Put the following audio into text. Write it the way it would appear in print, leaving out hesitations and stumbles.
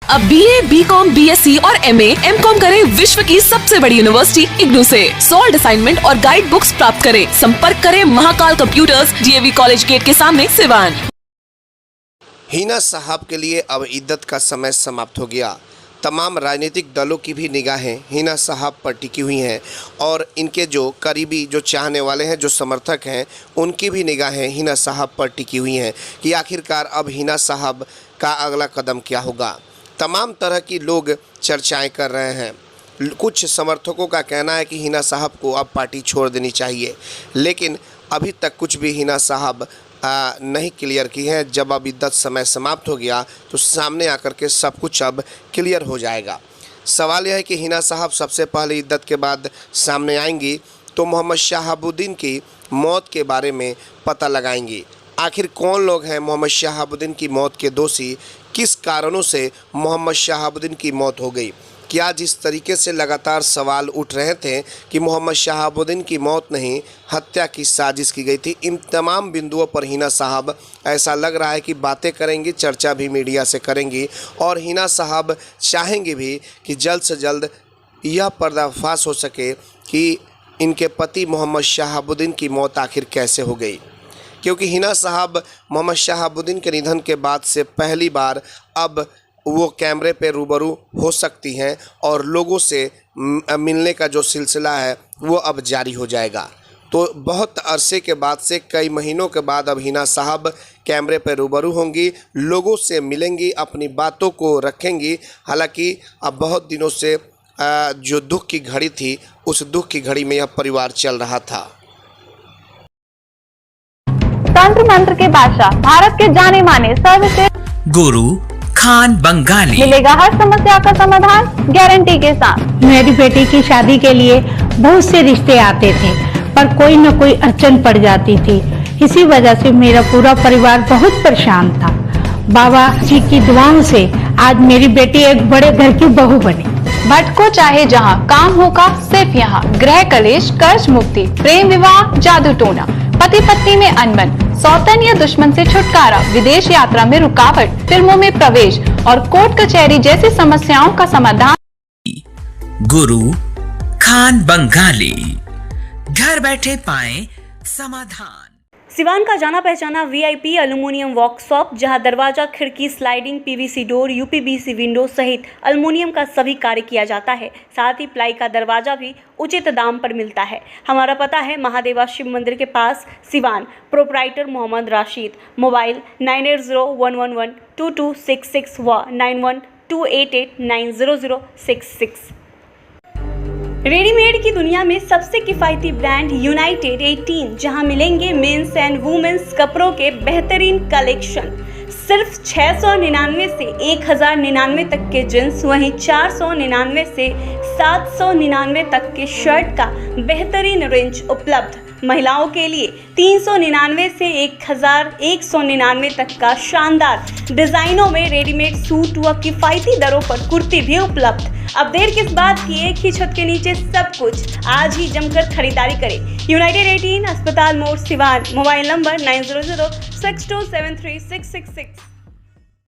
अब BA, BCom, BSc और MA, MCom करें विश्व की सबसे बड़ी यूनिवर्सिटी इग्नू से। सॉल्ड असाइनमेंट और गाइड बुक्स प्राप्त करें। संपर्क करें Mahakal computers, DAV college gate के सामने, सिवान। हिना साहब के लिए अब इद्दत का समय समाप्त हो गया। तमाम राजनीतिक दलों की भी निगाहें हिना साहब पर टिकी हुई हैं और इनके जो करीबी, जो चाहने वाले हैं, जो समर्थक हैं, उनकी भी निगाहें हिना साहब पर टिकी हुई हैं कि आखिरकार अब हिना साहब का अगला कदम क्या होगा। तमाम तरह की लोग चर्चाएं कर रहे हैं। कुछ समर्थकों का कहना है कि हिना साहब को अब पार्टी छोड़ देनी चाहिए, लेकिन अभी तक कुछ भी हिना साहब नहीं क्लियर की है। जब अब इद्दत समय समाप्त हो गया तो सामने आकर के सब कुछ अब क्लियर हो जाएगा। सवाल यह है कि हिना साहब सबसे पहले इद्दत के बाद सामने आएंगी तो मोहम्मद शहाबुद्दीन की मौत के बारे में पता लगाएंगी। आखिर कौन लोग हैं मोहम्मद शहाबुद्दीन की मौत के दोषी, किस कारणों से मोहम्मद शहाबुद्दीन की मौत हो गई। क्या जिस तरीके से लगातार सवाल उठ रहे थे कि मोहम्मद शहाबुद्दीन की मौत नहीं, हत्या की साजिश की गई थी, इन तमाम बिंदुओं पर हिना साहब ऐसा लग रहा है कि बातें करेंगी, चर्चा भी मीडिया से करेंगी और हिना साहब चाहेंगे भी कि जल्द से जल्द यह पर्दाफाश हो सके कि इनके पति मोहम्मद शहाबुद्दीन की मौत आखिर कैसे हो गई। क्योंकि हिना साहब मोहम्मद शहाबुद्दीन के निधन के बाद से पहली बार अब वो कैमरे पे रूबरू हो सकती हैं और लोगों से मिलने का जो सिलसिला है वो अब जारी हो जाएगा। तो बहुत अरसे के बाद से, कई महीनों के बाद अब हिना साहब कैमरे पे रूबरू होंगी, लोगों से मिलेंगी, अपनी बातों को रखेंगी। हालांकि अब बहुत दिनों से जो दुख की घड़ी थी, उस दुख की घड़ी में यह परिवार चल रहा था। तंत्र मंत्र के बादशाह, भारत के जाने माने सर्वश्रेष्ठ गुरु खान बंगाली, मिलेगा हर समस्या का समाधान गारंटी के साथ। मेरी बेटी की शादी के लिए बहुत से रिश्ते आते थे, पर कोई न कोई अड़चन पड़ जाती थी। इसी वजह से मेरा पूरा परिवार बहुत परेशान था। बाबा जी की दुआओं से आज मेरी बेटी एक बड़े घर की बहू बनी। भटको चाहे जहां, काम होगा सिर्फ यहाँ। गृह कलेश, कर्ज मुक्ति, प्रेम विवाह, जादू टोना, पति पत्नी में अनबन, सौतन या दुश्मन से छुटकारा, विदेश यात्रा में रुकावट, फिल्मों में प्रवेश और कोर्ट कचहरी जैसी समस्याओं का समाधान। गुरु खान बंगाली, घर बैठे पाएं समाधान। सिवान का जाना पहचाना VIP एल्युमिनियम वर्कशॉप, जहां दरवाजा, खिड़की, sliding, PVC door, UPVC window सहित एल्युमिनियम का सभी कार्य किया जाता है। साथ ही प्लाई का दरवाजा भी उचित दाम पर मिलता है। हमारा पता है महादेवा शिव मंदिर के पास, सिवान। प्रोप्राइटर मोहम्मद राशिद। मोबाइल 9801112266 व 9128890066। रेडीमेड की दुनिया में सबसे किफ़ायती ब्रांड यूनाइटेड 18, जहां मिलेंगे मेंस एंड वुमेन्स कपड़ों के बेहतरीन कलेक्शन। सिर्फ 699 से 1099 तक के जींस, वहीं 499 से 799 तक के शर्ट का बेहतरीन रेंज उपलब्ध। महिलाओं के लिए 399 से 1199 तक का शानदार डिजाइनों में रेडीमेड सूट व किफ़ायती दरों पर कुर्ती भी उपलब्ध। अब देर किस बात की, एक ही छत के नीचे सब कुछ। आज ही जमकर खरीदारी करें। यूनाइटेड 18, अस्पताल मोड़, सिवान। Mobile number 9006273666।